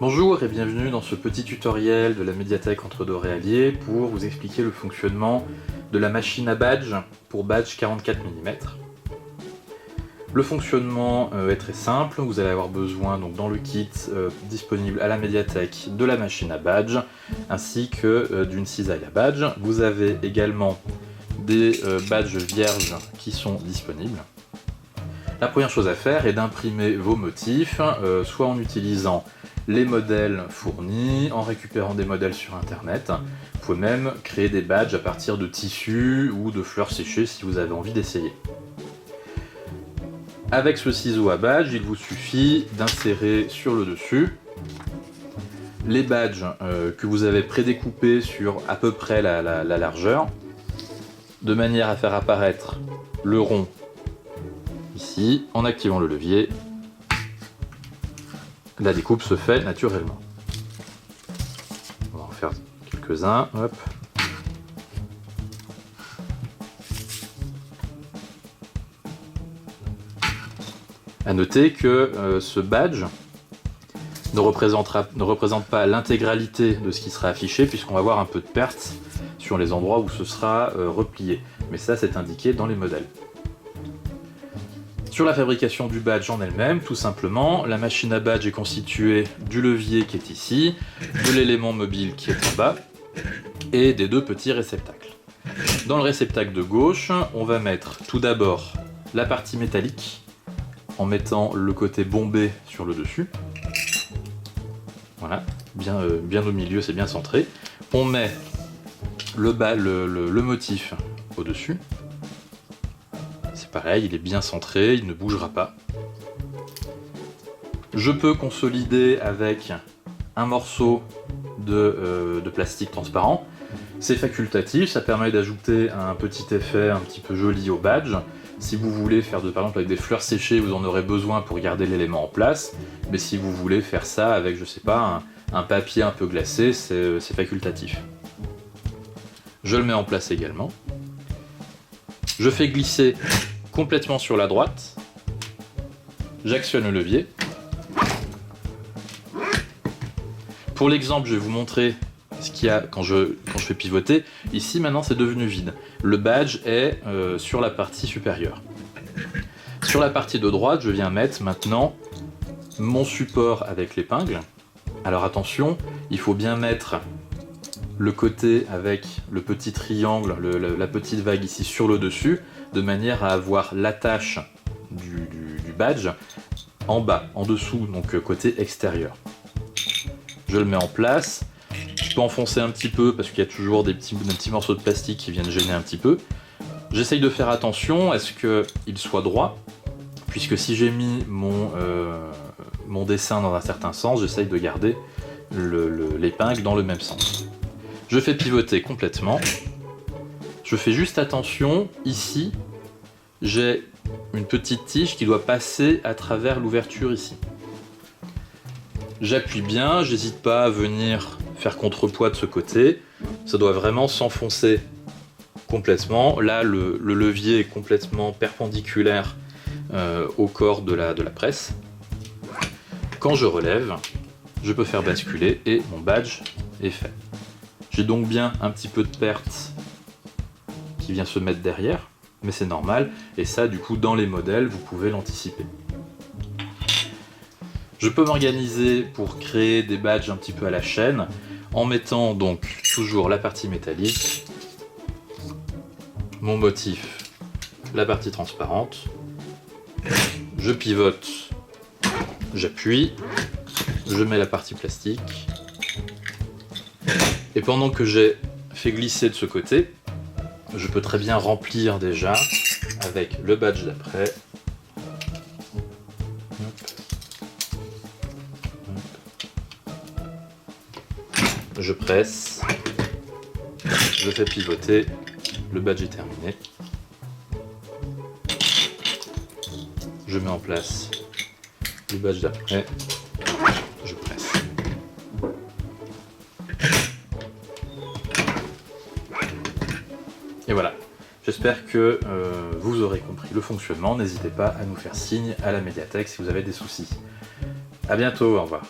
Bonjour et bienvenue dans ce petit tutoriel de la médiathèque Entre deux Réaliers pour vous expliquer le fonctionnement de la machine à badge pour badge 44 mm. Le fonctionnement est très simple, vous allez avoir besoin donc, dans le kit disponible à la médiathèque de la machine à badge ainsi que d'une cisaille à badge. Vous avez également des badges vierges qui sont disponibles. La première chose à faire est d'imprimer vos motifs, soit en utilisant les modèles fournis, en récupérant des modèles sur internet. Vous pouvez même créer des badges à partir de tissus ou de fleurs séchées si vous avez envie d'essayer. Avec ce ciseau à badge, il vous suffit d'insérer sur le dessus les badges que vous avez prédécoupés sur à peu près la largeur, de manière à faire apparaître le rond ici, en activant le levier. La découpe se fait naturellement. On va en faire quelques-uns. Hop. À noter que ce badge ne représente pas l'intégralité de ce qui sera affiché, puisqu'on va avoir un peu de perte sur les endroits où ce sera replié. Mais ça, c'est indiqué dans les modèles. Sur la fabrication du badge en elle-même, tout simplement, la machine à badge est constituée du levier qui est ici, de l'élément mobile qui est en bas, et des deux petits réceptacles. Dans le réceptacle de gauche, on va mettre tout d'abord la partie métallique, en mettant le côté bombé sur le dessus. Voilà, bien au milieu, c'est bien centré. On met le motif au-dessus. Pareil, il est bien centré, il ne bougera pas. Je peux consolider avec un morceau de plastique transparent. C'est facultatif, ça permet d'ajouter un petit effet un petit peu joli au badge. Si vous voulez faire par exemple avec des fleurs séchées, vous en aurez besoin pour garder l'élément en place. Mais si vous voulez faire ça avec, je sais pas, un papier un peu glacé, c'est facultatif. Je le mets en place également. Je fais glisser complètement sur la droite, j'actionne le levier. Pour l'exemple, je vais vous montrer ce qu'il y a quand je fais pivoter. Ici, maintenant, c'est devenu vide. Le badge est sur la partie supérieure. Sur la partie de droite, je viens mettre maintenant mon support avec l'épingle. Alors attention, il faut bien mettre le côté avec le petit triangle, la petite vague ici sur le dessus, de manière à avoir l'attache du badge en bas, en dessous, donc côté extérieur. Je le mets en place. Je peux enfoncer un petit peu parce qu'il y a toujours des petits morceaux de plastique qui viennent gêner un petit peu. J'essaye de faire attention à ce qu'il soit droit, puisque si j'ai mis mon dessin dans un certain sens, j'essaye de garder l'épingle dans le même sens. Je fais pivoter complètement. Je fais juste attention, ici, j'ai une petite tige qui doit passer à travers l'ouverture ici. J'appuie bien, j'hésite pas à venir faire contrepoids de ce côté. Ça doit vraiment s'enfoncer complètement. Là, le levier est complètement perpendiculaire au corps de la presse. Quand je relève, je peux faire basculer et mon badge est fait. J'ai donc bien un petit peu de perte qui vient se mettre derrière, mais c'est normal, et ça du coup dans les modèles vous pouvez l'anticiper. Je peux m'organiser pour créer des badges un petit peu à la chaîne en mettant donc toujours la partie métallique, mon motif, la partie transparente, je pivote, j'appuie, je mets la partie plastique, et pendant que j'ai fait glisser de ce côté, je peux très bien remplir déjà avec le badge d'après. Je presse, je fais pivoter, le badge est terminé. Je mets en place le badge d'après, je presse. Et voilà, j'espère que vous aurez compris le fonctionnement. N'hésitez pas à nous faire signe à la médiathèque si vous avez des soucis. A bientôt, au revoir.